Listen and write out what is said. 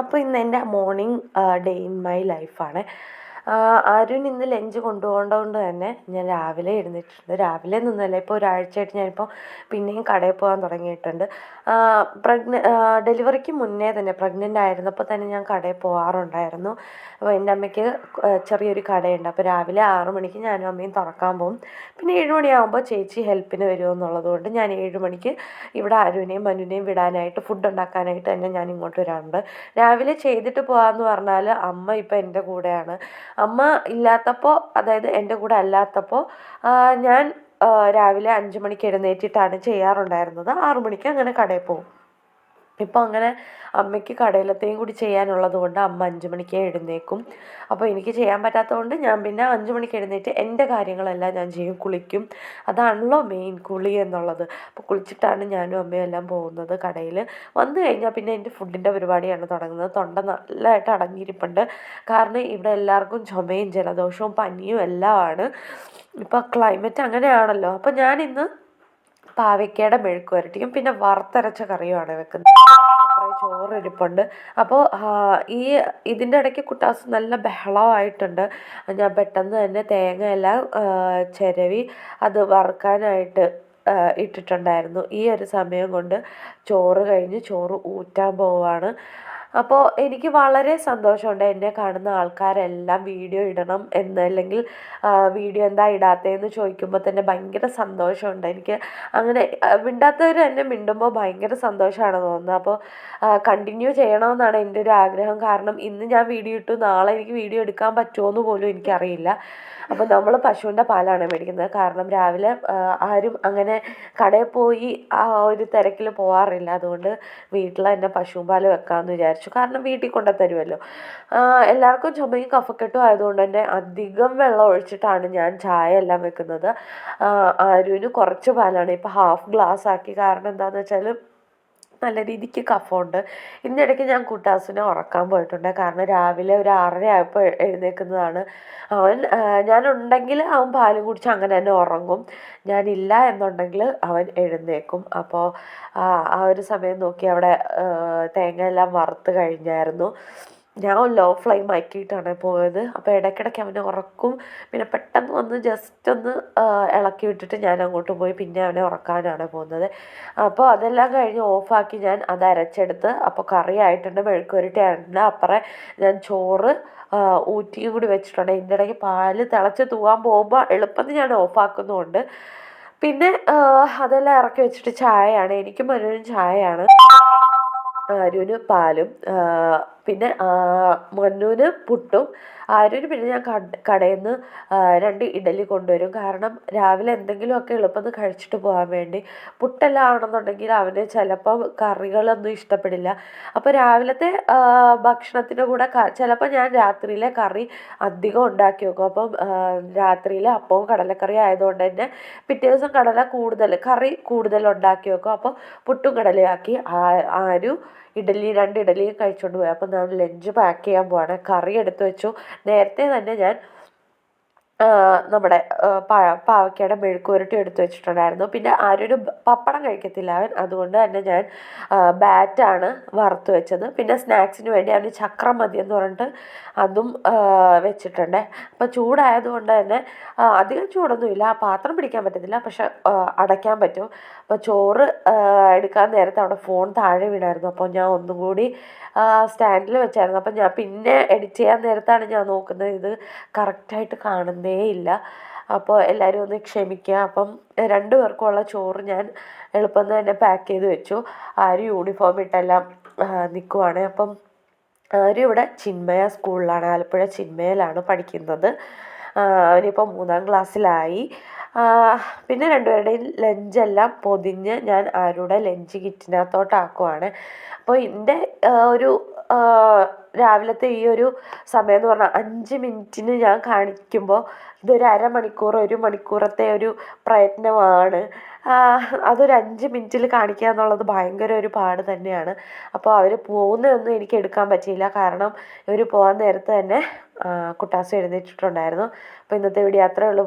അപ്പോൾ ഇന്ന് എൻ്റെ മോർണിംഗ് ഡേ ഇൻ മൈ ലൈഫാണ്. അരുൺ ഇന്ന് ലഞ്ച് കൊണ്ടുപോകേണ്ടതുകൊണ്ട് തന്നെ ഞാൻ രാവിലെ എഴുന്നേറ്റിട്ടുണ്ട്. രാവിലെ നിന്നല്ല, ഇപ്പോൾ ഒരാഴ്ചയായിട്ട് ഞാനിപ്പോൾ പിന്നെയും കടയിൽ പോകാൻ തുടങ്ങിയിട്ടുണ്ട്. ഡെലിവറിക്ക് മുന്നേ തന്നെ, പ്രഗ്നൻ്റ് ആയിരുന്നപ്പോൾ തന്നെ ഞാൻ കടയിൽ പോകാറുണ്ടായിരുന്നു. അപ്പോൾ എൻ്റെ അമ്മയ്ക്ക് ചെറിയൊരു കടയുണ്ട്. അപ്പോൾ രാവിലെ 6 മണിക്ക് ഞാനും അമ്മയും തുറക്കാൻ പോകും. പിന്നെ 7 മണിയാകുമ്പോൾ ചേച്ചി ഹെൽപ്പിന് വരുമെന്നുള്ളത് കൊണ്ട് ഞാൻ 7 മണിക്ക് ഇവിടെ അരുവിനെയും മനുവിനെയും വിടാനായിട്ട്, ഫുഡ് ഉണ്ടാക്കാനായിട്ട് തന്നെ ഞാൻ ഇങ്ങോട്ട് വരാറുണ്ട്. രാവിലെ ചെയ്തിട്ട് പോകാമെന്ന് പറഞ്ഞാൽ അമ്മ ഇപ്പം എൻ്റെ കൂടെയാണ്. അമ്മ ഇല്ലാത്തപ്പോൾ, അതായത് എൻ്റെ കൂടെ അല്ലാത്തപ്പോൾ ഞാൻ രാവിലെ 5 മണിക്ക് എഴുന്നേറ്റിട്ടാണ് ചെയ്യാറുണ്ടായിരുന്നത്. 6 മണിക്ക് അങ്ങനെ കടയിൽ പോകും. ഇപ്പോൾ അങ്ങനെ അമ്മയ്ക്ക് കടയിലത്തെയും കൂടി ചെയ്യാനുള്ളത് കൊണ്ട് അമ്മ 5 മണിക്ക് എഴുന്നേക്കും. അപ്പോൾ എനിക്ക് ചെയ്യാൻ പറ്റാത്തതുകൊണ്ട് ഞാൻ പിന്നെ 5 മണിക്ക് എഴുന്നേറ്റ് എൻ്റെ കാര്യങ്ങളെല്ലാം ഞാൻ ചെയ്യും. കുളിക്കും. അതാണല്ലോ മെയിൻ, കുളി എന്നുള്ളത്. അപ്പോൾ കുളിച്ചിട്ടാണ് ഞാനും അമ്മയും എല്ലാം പോകുന്നത് കടയിൽ. വന്നു കഴിഞ്ഞാൽ പിന്നെ എൻ്റെ ഫുഡിൻ്റെ പരിപാടിയാണ് തുടങ്ങുന്നത്. തൊണ്ട നല്ലതായിട്ട് അടങ്ങിയിരിപ്പുണ്ട്. കാരണം ഇവിടെ എല്ലാവർക്കും ചുമയും ജലദോഷവും പനിയും എല്ലാം ആണ്. ഇപ്പോൾ ക്ലൈമറ്റ് അങ്ങനെയാണല്ലോ. അപ്പോൾ ഞാനിന്ന് പാവയ്ക്കയുടെ മെഴുക്ക് വരട്ടിയും പിന്നെ വറുത്തരച്ച കറിയുമാണ് വെക്കുന്നത്. അപ്പുറം ചോറിരിപ്പുണ്ട്. അപ്പോൾ ഇതിൻ്റെ ഇടയ്ക്ക് കുട്ടാസ് നല്ല ബഹളമായിട്ടുണ്ട്. ഞാൻ പെട്ടെന്ന് തന്നെ തേങ്ങയെല്ലാം ചിരവി അത് വറുക്കാനായിട്ട് ഇട്ടിട്ടുണ്ടായിരുന്നു. ഈ ഒരു സമയം കൊണ്ട് ചോറ് കഴിഞ്ഞ് ചോറ് ഊറ്റാൻ പോവുകയാണ്. അപ്പോൾ എനിക്ക് വളരെ സന്തോഷമുണ്ട്. എന്നെ കാണുന്ന ആൾക്കാരെല്ലാം വീഡിയോ ഇടണം എന്ന്, അല്ലെങ്കിൽ വീഡിയോ എന്താ ഇടാത്തതെന്ന് ചോദിക്കുമ്പോൾ തന്നെ ഭയങ്കര സന്തോഷമുണ്ട് എനിക്ക്. അങ്ങനെ മിണ്ടാത്തവർ എന്നെ മിണ്ടുമ്പോൾ ഭയങ്കര സന്തോഷമാണ് തോന്നുന്നത്. അപ്പോൾ കണ്ടിന്യൂ ചെയ്യണമെന്നാണ് എൻ്റെ ഒരു ആഗ്രഹം. കാരണം ഇന്ന് ഞാൻ വീഡിയോ ഇട്ടു, നാളെ എനിക്ക് വീഡിയോ എടുക്കാൻ പറ്റുമോ എന്ന് പോലും എനിക്കറിയില്ല. അപ്പോൾ നമ്മൾ പശുവിൻ്റെ പാലാണ് മേടിക്കുന്നത്. കാരണം രാവിലെ ആരും അങ്ങനെ കടയിൽ പോയി ആ ഒരു തിരക്കിൽ പോകാറില്ല. അതുകൊണ്ട് വീട്ടിൽ തന്നെ പശുവും പാൽ വെക്കാമെന്ന് വിചാരിച്ചു. കാരണം വീട്ടിൽ കൊണ്ടു തരുമല്ലോ. എല്ലാവർക്കും ചുമയും കഫക്കെട്ടും ആയതുകൊണ്ട് തന്നെ അധികം വെള്ളം ഒഴിച്ചിട്ടാണ് ഞാൻ ചായ എല്ലാം വെക്കുന്നത്. ആരുവിന് കുറച്ച് പാലാണ്, ഇപ്പോൾ ഹാഫ് ഗ്ലാസ് ആക്കി. കാരണം എന്താണെന്ന് വെച്ചാൽ നല്ല രീതിക്ക് കഫമുണ്ട്. ഇതിനിടയ്ക്ക് ഞാൻ കുട്ടാസിനെ ഉറക്കാൻ പോയിട്ടുണ്ട്. കാരണം രാവിലെ ഒരു 6:30 ആയപ്പോൾ എഴുന്നേൽക്കുന്നതാണ് അവൻ. ഞാനുണ്ടെങ്കിൽ അവൻ പാലും കുടിച്ച് അങ്ങനെ തന്നെ ഉറങ്ങും. ഞാനില്ല എന്നുണ്ടെങ്കിൽ അവൻ എഴുന്നേൽക്കും. അപ്പോൾ ആ ഒരു സമയം നോക്കി അവിടെ തേങ്ങ എല്ലാം വറുത്ത് കഴിഞ്ഞായിരുന്നു. ഞാൻ ലോ ഫ്ലെയിം ആക്കിയിട്ടാണ് പോയത്. അപ്പോൾ ഇടയ്ക്കിടയ്ക്ക് അവനെ ഉറക്കും. പിന്നെ പെട്ടെന്ന് വന്ന് ജസ്റ്റ് ഒന്ന് ഇളക്കി വിട്ടിട്ട് ഞാൻ അങ്ങോട്ട് പോയി പിന്നെ അവനെ ഉറക്കാനാണ് പോകുന്നത്. അപ്പോൾ അതെല്ലാം കഴിഞ്ഞ് ഓഫാക്കി ഞാൻ അത് അരച്ചെടുത്ത്. അപ്പോൾ കറി ആയിട്ടുണ്ട്, മെഴുക്ക് പുരട്ടി ആയിട്ടുണ്ട്. അപ്പുറം ഞാൻ ചോറ് ഊറ്റിയും കൂടി വെച്ചിട്ടുണ്ട്. ഇതിൻ്റെ ഇടയ്ക്ക് പാല് തിളച്ച് തൂവാൻ പോകുമ്പോൾ എളുപ്പത്തിൽ ഞാൻ ഓഫാക്കുന്നുമുണ്ട്. പിന്നെ അതെല്ലാം ഇറക്കി വെച്ചിട്ട് ചായയാണ്. എനിക്കും മനുവിനും ചായയാണ്. ആരുവിന് പാലും, പിന്നെ മന്നുവിന് പുട്ടും. ആരുവിന് പിന്നെ ഞാൻ കടയിൽ നിന്ന് 2 ഇഡലി കൊണ്ടുവരും. കാരണം രാവിലെ എന്തെങ്കിലുമൊക്കെ എളുപ്പത്തിൽ കഴിച്ചിട്ട് പോകാൻ വേണ്ടി. പുട്ടെല്ലാം ആണെന്നുണ്ടെങ്കിൽ അവന് ചിലപ്പം കറികളൊന്നും ഇഷ്ടപ്പെടില്ല. അപ്പോൾ രാവിലത്തെ ഭക്ഷണത്തിൻ്റെ കൂടെ ചിലപ്പോൾ ഞാൻ രാത്രിയിലെ കറി അധികം ഉണ്ടാക്കി വെക്കും. അപ്പം രാത്രിയിൽ അപ്പവും കടലക്കറി ആയതുകൊണ്ട് തന്നെ പിറ്റേ ദിവസം കറി കൂടുതൽ ഉണ്ടാക്കി വെക്കും. അപ്പോൾ പുട്ടും കടലയാക്കി. ആരും 2 ഇഡലിയും കഴിച്ചുകൊണ്ട് പോയി. അപ്പം ഞാൻ ലഞ്ച് പാക്ക് ചെയ്യാൻ പോവാണ്. കറി എടുത്തു വെച്ചു. നേരത്തെ തന്നെ ഞാൻ നമ്മുടെ പാവയ്ക്കയുടെ മെഴുക്ക് പുരട്ടി എടുത്ത് വെച്ചിട്ടുണ്ടായിരുന്നു. പിന്നെ ആരും പപ്പടം കഴിക്കത്തില്ല അവൻ. അതുകൊണ്ട് തന്നെ ഞാൻ ബാറ്റാണ് വറുത്ത് വെച്ചത്. പിന്നെ സ്നാക്സിന് വേണ്ടി അവന് ചക്രം മതി എന്ന് പറഞ്ഞിട്ട് അതും വെച്ചിട്ടുണ്ട്. അപ്പോൾ ചൂടായതുകൊണ്ട് തന്നെ അധികം ചൂടൊന്നുമില്ല. പാത്രം പിടിക്കാൻ പറ്റത്തില്ല, പക്ഷെ അടയ്ക്കാൻ പറ്റും. അപ്പോൾ ചോറ് എടുക്കാൻ നേരത്തെ അവിടെ ഫോൺ താഴെ വീണായിരുന്നു. അപ്പോൾ ഞാൻ ഒന്നും കൂടി സ്റ്റാൻഡിൽ വെച്ചായിരുന്നു. അപ്പം ഞാൻ പിന്നെ എഡിറ്റ് ചെയ്യാൻ നേരത്താണ് ഞാൻ നോക്കുന്നത്, ഇത് കറക്റ്റായിട്ട് കാണുന്നേ ഇല്ല. അപ്പോൾ എല്ലാവരും ഒന്ന് ക്ഷമിക്കുക. അപ്പം 2 പേർക്കുള്ള ചോറ് ഞാൻ എളുപ്പം തന്നെ പാക്ക് ചെയ്ത് വെച്ചു. ആരും യൂണിഫോം ഇട്ടെല്ലാം നിൽക്കുവാണ്. അപ്പം ആരും ഇവിടെ ചിന്മയ സ്കൂളിലാണ്, ആലപ്പുഴ ചിന്മയയിലാണ് പഠിക്കുന്നത്. അവനിപ്പോൾ 3ാം ക്ലാസ്സിലായി. പിന്നെ 2 പേരുടെയും ലഞ്ചെല്ലാം പൊതിഞ്ഞ് ഞാൻ ആരുടെ ലഞ്ച് കിറ്റിനകത്തോട്ടാക്കുവാണ്. അപ്പോൾ എൻ്റെ ഒരു രാവിലത്തെ ഈ ഒരു സമയം എന്ന് പറഞ്ഞാൽ 5 മിനിറ്റിന് ഞാൻ കാണിക്കുമ്പോൾ ഇതൊരു അരമണിക്കൂർ 1 മണിക്കൂറത്തെ ഒരു പ്രയത്നമാണ്. അതൊരു 5 മിനിറ്റിൽ കാണിക്കുക എന്നുള്ളത് ഭയങ്കര ഒരു പാട് തന്നെയാണ്. അപ്പോൾ അവർ പോകുന്നതൊന്നും എനിക്ക് എടുക്കാൻ പറ്റിയില്ല. കാരണം ഇവർ പോകാൻ നേരത്ത് തന്നെ കുട്ടാസ് എഴുന്നേറ്റിട്ടുണ്ടായിരുന്നു. അപ്പോൾ ഇന്നത്തെ വീഡിയോ അത്രയേ ഉള്ളൂ.